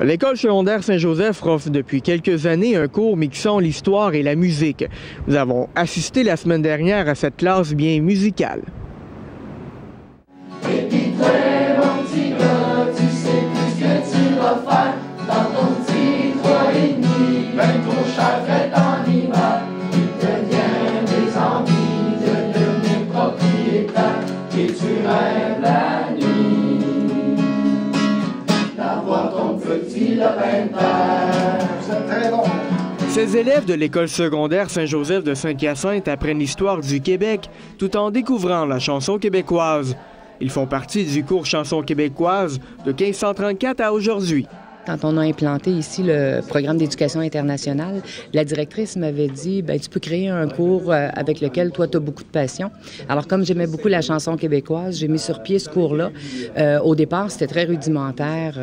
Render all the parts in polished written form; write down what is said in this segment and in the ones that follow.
L'école secondaire Saint-Joseph offre depuis quelques années un cours mixant l'histoire et la musique. Nous avons assisté la semaine dernière à cette classe bien musicale. Et puis toi, mon petit gars, tu sais plus ce que tu vas faire dans ton petit 3,5. Ben trop cher fait en hiver, il te vient des envies de devenir propriétaire et tu rêves la nuit d'avoir ton petit lopin de terre. C'est très bon. Ces élèves de l'école secondaire Saint-Joseph de Saint-Hyacinthe apprennent l'histoire du Québec tout en découvrant la chanson québécoise. Ils font partie du cours chanson québécoise de 1534 à aujourd'hui. Quand on a implanté ici le programme d'éducation internationale, la directrice m'avait dit, tu peux créer un cours avec lequel toi, tu as beaucoup de passion. Alors, comme j'aimais beaucoup la chanson québécoise, j'ai mis sur pied ce cours-là. Au départ, c'était très rudimentaire.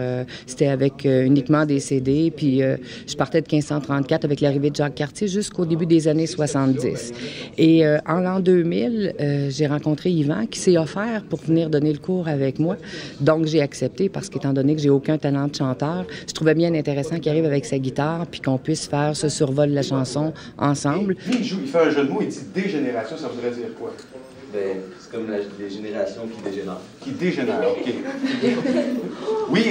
C'était avec uniquement des CD. Puis, je partais de 1534 avec l'arrivée de Jacques Cartier jusqu'au début des années 70. Et en l'an 2000, j'ai rencontré Yvan qui s'est offert pour venir donner le cours avec moi. Donc, j'ai accepté parce qu'étant donné que j'ai aucun talent de chanteur, je trouvais bien intéressant qu'il arrive avec sa guitare puis qu'on puisse faire ce survol de la chanson ensemble. Il fait un jeu de mots, il dit « dégénération », ça voudrait dire quoi? C'est comme les générations qui dégénèrent. Qui dégénèrent, OK. Oui,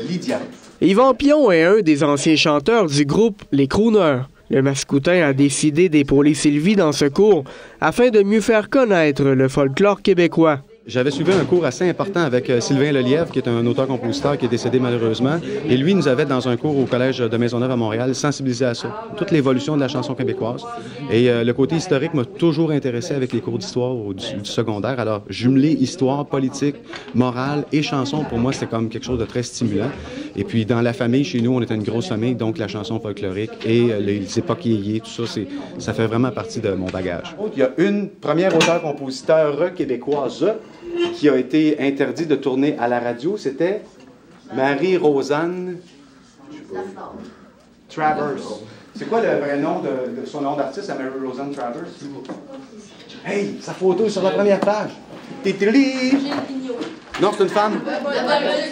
Lydia. Yvan Pion est un des anciens chanteurs du groupe Les Crooners. Le Mascoutin a décidé d'épauler Sylvie dans ce cours afin de mieux faire connaître le folklore québécois. J'avais suivi un cours assez important avec Sylvain Lelièvre, qui est un auteur-compositeur qui est décédé malheureusement. Et lui nous avait, dans un cours au Collège de Maisonneuve à Montréal, sensibilisé à ça, toute l'évolution de la chanson québécoise. Et le côté historique m'a toujours intéressé avec les cours d'histoire du secondaire. Alors, jumeler histoire, politique, morale et chanson, pour moi, c'était comme quelque chose de très stimulant. Et puis, dans la famille, chez nous, on était une grosse famille, donc la chanson folklorique et les époques yéyé, tout ça, ça fait vraiment partie de mon bagage. Il y a une première auteure-compositeur québécoise qui a été interdit de tourner à la radio, c'était Marie-Rosanne Travers. C'est quoi le vrai nom de son nom d'artiste à Marie-Rosanne Travers? Hey, sa photo est sur la première page. Non, c'est une femme?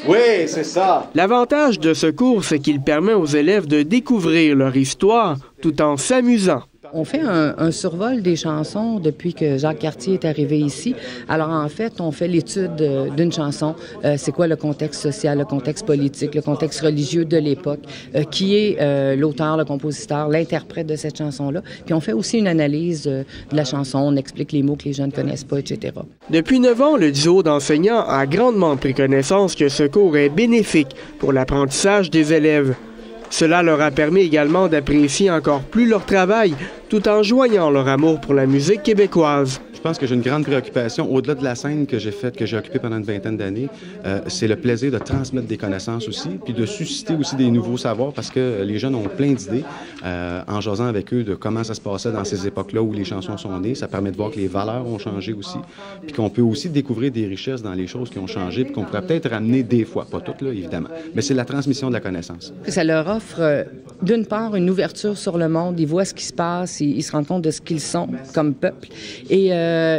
Oui, c'est ça. L'avantage de ce cours, c'est qu'il permet aux élèves de découvrir leur histoire tout en s'amusant. On fait un survol des chansons depuis que Jacques Cartier est arrivé ici. Alors, en fait, on fait l'étude d'une chanson. C'est quoi le contexte social, le contexte politique, le contexte religieux de l'époque, qui est l'auteur, le compositeur, l'interprète de cette chanson-là. Puis on fait aussi une analyse de la chanson. On explique les mots que les jeunes ne connaissent pas, etc. Depuis 9 ans, le duo d'enseignants a grandement pris connaissance que ce cours est bénéfique pour l'apprentissage des élèves. Cela leur a permis également d'apprécier encore plus leur travail, tout en joignant leur amour pour la musique québécoise. Je pense que j'ai une grande préoccupation, au-delà de la scène que j'ai faite, que j'ai occupée pendant une vingtaine d'années, c'est le plaisir de transmettre des connaissances aussi, puis de susciter aussi des nouveaux savoirs, parce que les jeunes ont plein d'idées. En jasant avec eux de comment ça se passait dans ces époques-là où les chansons sont nées, ça permet de voir que les valeurs ont changé aussi, puis qu'on peut aussi découvrir des richesses dans les choses qui ont changé, puis qu'on pourrait peut-être ramener des fois, pas toutes là, évidemment, mais c'est la transmission de la connaissance. Ça leur offre, d'une part, une ouverture sur le monde. Ils voient ce qui se passe, ils se rendent compte de ce qu'ils sont comme peuple, et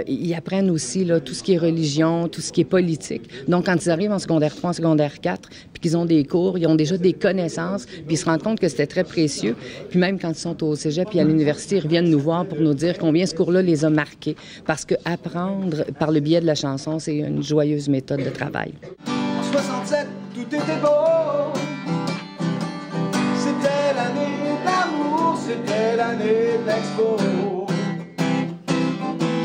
ils apprennent aussi là, tout ce qui est religion, tout ce qui est politique. Donc, quand ils arrivent en secondaire 3, en secondaire 4, puis qu'ils ont des cours, ils ont déjà des connaissances, puis ils se rendent compte que c'était très précieux. Puis même quand ils sont au cégep et à l'université, ils reviennent nous voir pour nous dire combien ce cours-là les a marqués. Parce que apprendre par le biais de la chanson, c'est une joyeuse méthode de travail. En 67, tout était beau. C'était l'année d'amour, c'était l'année de l'expo.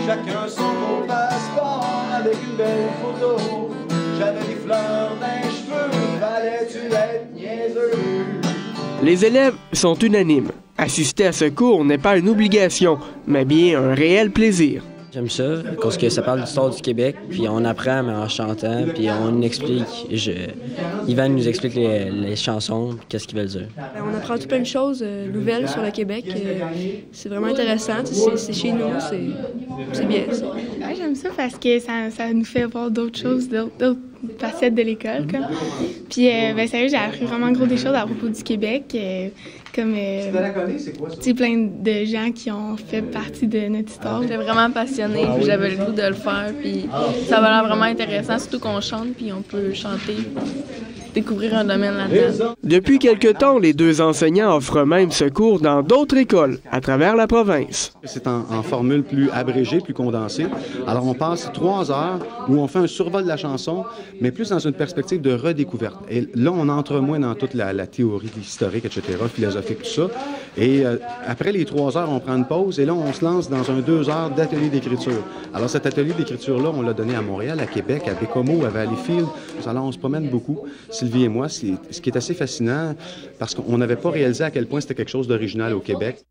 Chacun son beau passeport avec une belle photo. J'avais des fleurs dans les cheveux, fallait-tu être niaiseux? Les élèves sont unanimes. Assister à ce cours n'est pas une obligation, mais bien un réel plaisir. J'aime ça, parce que ça parle de l'histoire du Québec, puis on apprend mais en chantant, puis on explique. Yvan nous explique les chansons, qu'est-ce qu'ils veulent dire. On apprend tout plein de choses nouvelles sur le Québec. C'est vraiment intéressant, c'est chez nous, c'est bien. Ouais, j'aime ça parce que ça nous fait voir d'autres choses, d'autres facettes de l'école. Puis, sérieux, j'ai appris vraiment gros des choses à propos du Québec. Comme plein de gens qui ont fait partie de notre histoire. J'étais vraiment passionnée, puis j'avais le goût de le faire, puis ça va l'air vraiment intéressant, surtout qu'on chante, puis on peut chanter. découvrir un domaine là-dedans. Depuis quelque temps, les deux enseignants offrent même ce cours dans d'autres écoles à travers la province. C'est en formule plus abrégée, plus condensée. Alors, on passe 3 heures où on fait un survol de la chanson, mais plus dans une perspective de redécouverte. Et là, on entre moins dans toute la théorie historique, etc., philosophique, tout ça. Et après les 3 heures, on prend une pause et là, on se lance dans un 2 heures d'atelier d'écriture. Alors, cet atelier d'écriture-là, on l'a donné à Montréal, à Québec, à Bécomo, à Valleyfield. Alors, on se promène beaucoup, Sylvie et moi, ce qui est assez fascinant parce qu'on n'avait pas réalisé à quel point c'était quelque chose d'original au Québec.